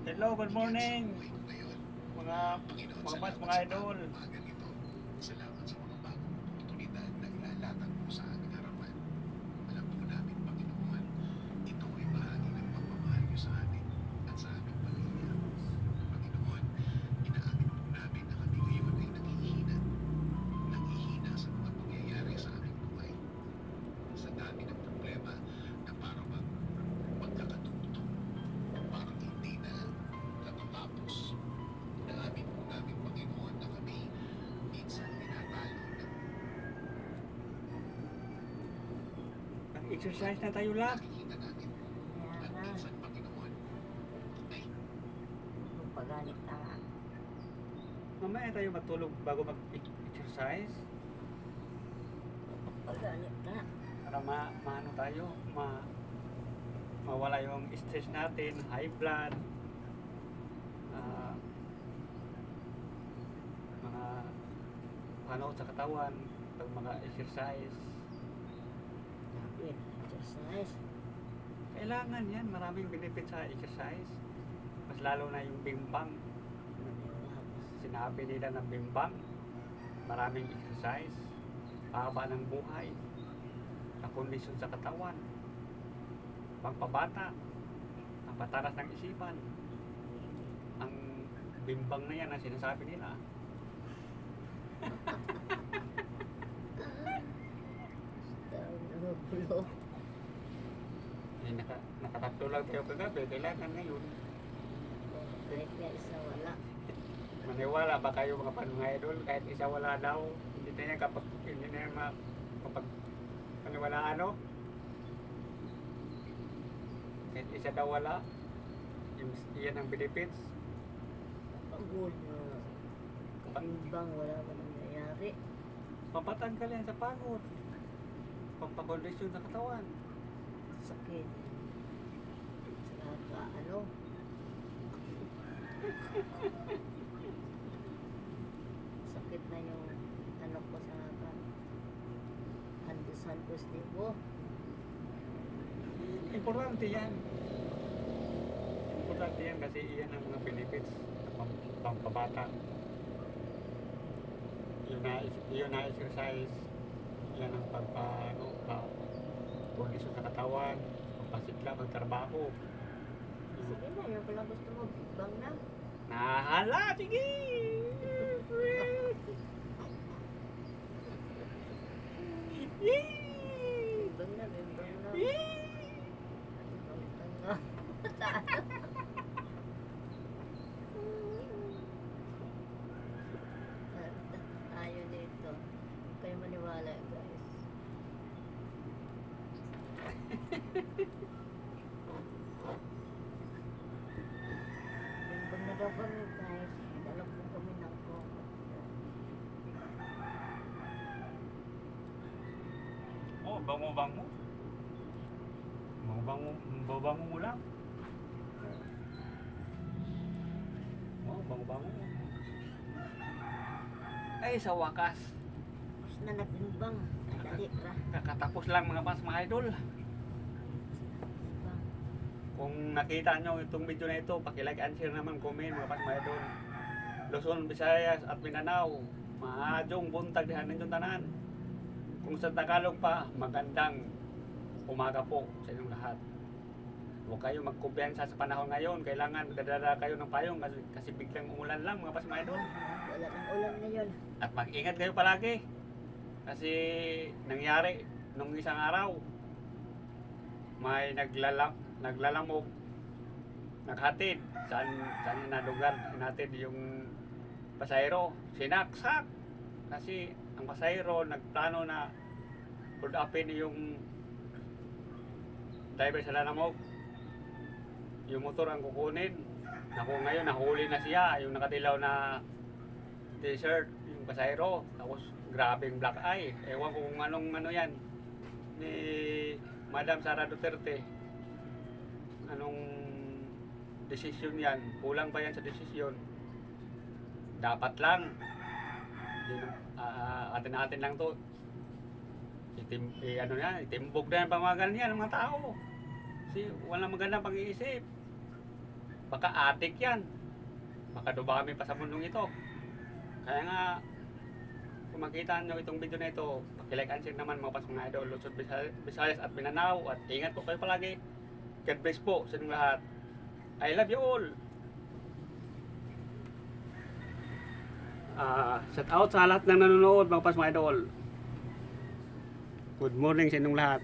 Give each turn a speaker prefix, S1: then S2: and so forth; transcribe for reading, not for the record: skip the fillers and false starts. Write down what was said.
S1: Hello, good morning. Mga mga mas, mga idol.
S2: Salamat sa mga bagong oportunidad na ilalatag mo sa aming harapan. Alam po namin, Panginoon, ito ay bahagi ng pagmamahal niyo sa amin at sa aming pamilya. Panginoon, inaamin po namin na kami ngayon ay nanghihina. Nanghihina sa mga pangyayari sa aming buhay. Sa dami ng problema na parang magkakatugtog, parang hindi na natatapos. Inaamin po namin, Panginoon, na kami minsan tinatalo ng
S1: Mag-exercise na tayo lang.
S2: nakikita namin.
S3: Kaya
S2: At
S3: nga,
S2: minsan, Panginoon, ay
S3: pagalit na nga.
S1: Mamaya tayo matulog bago mag-exercise.
S3: Pagalit na.
S1: Para maano tayo, mawala yung stress natin, high blood, ah, mga panot sa katawan, pag mga exercise.
S3: Dapat, exercise.
S1: Kailangan yan, maraming benefit sa exercise. Mas lalo na yung bimbang. Sinabi nila ng bimbang, maraming exercise, haba ng buhay, sa kondisyon sa katawan, pangpabata, ang pataras ng isipan. Ang bimbang na yan ang sinasabi nila.
S3: Gulo.
S1: Nakatatlo lang tayo kagabi, kailangan ngayon.
S3: Kahit nga isa wala.
S1: Maniwala ba kayo mga panungay idol, kahit isa wala daw, hindi na yan kapag paniwalaan, ano? Kahit isa daw wala, yan ang benefits.
S3: Pagod na. Timbang, wala pa nangyayari.
S1: Pampatanggal yan sa pagod, pampakondisyon sa katawan.
S3: Sakit. Saka ano? Sakit na yung ano ko sa kan. Handos-handos libo.
S1: Importante yan. Importante yan kasi iyan ang mga benefits ng pampabata. Yun na exercise, yan ang kondisyon sa katawan, pampasigla, pagtrabaho.
S3: Sige na, yung pala gusto mo, bang na.
S1: Nahala, sige! Yee!
S3: Bang na, bang na.
S1: Yee!
S3: Bang na. Ayaw nito. Kayo maniwala, guys. Bang na daw kami, guys. Dalag po kami ng coco.
S1: Oh, bango-bango. Bango-bango mo lang. Oh, bango-bango. Ay, sa wakas.
S3: Tapos na nagbimbang. Dali ra.
S1: Kakatapos lang mga idol.
S3: Bang.
S1: Kung nakita nyo itong video na ito, pakilike and share naman, comment mga idol. Luzon, Visayas at Mindanao. Maadjong buntag dihan ninyong tanan. Kung sa Tagalog pa, magandang umaga po sa inyong lahat. Huwag kayo magkumpiyansa sa panahon ngayon. Kailangan magdadala kayo ng payong kasi biglang umulan lang mga idol.
S3: Wala ng ulan ngayon.
S1: At mag-ingat kayo palagi. Kasi nangyari nung isang araw, may naglalamog, naghatid saan na lugar, hinatid yung pasahero, sinaksak. Kasi ang pasahero nagplano na hold upin yung driver sa lalamog. Yung motor ang kukunin. Naku, ngayon nahuli na siya, yung nakadilaw na t-shirt, yung pasahero. Tapos grabing black eye. Ewan ko kung anong ano yan ni Madam Sara Duterte. Anong desisyon yan? Kulang ba yan sa desisyon? Dapat lang atin lang to itimbog na yung pamagal niya ng mga tao kasi walang magandang pag-iisip. baka adik yan. Baka dumami pa sa mundong ito. Kaya nga, kung makita nyo itong video na ito, pakilike and share naman mga pasong idol, Luzon, Visayas at Mindanao. At ingat po kayo palagi. God bless po sa inyong lahat. I love you all. Shout out sa lahat ng nanonood mga pasong idol. Good morning sa inyong lahat.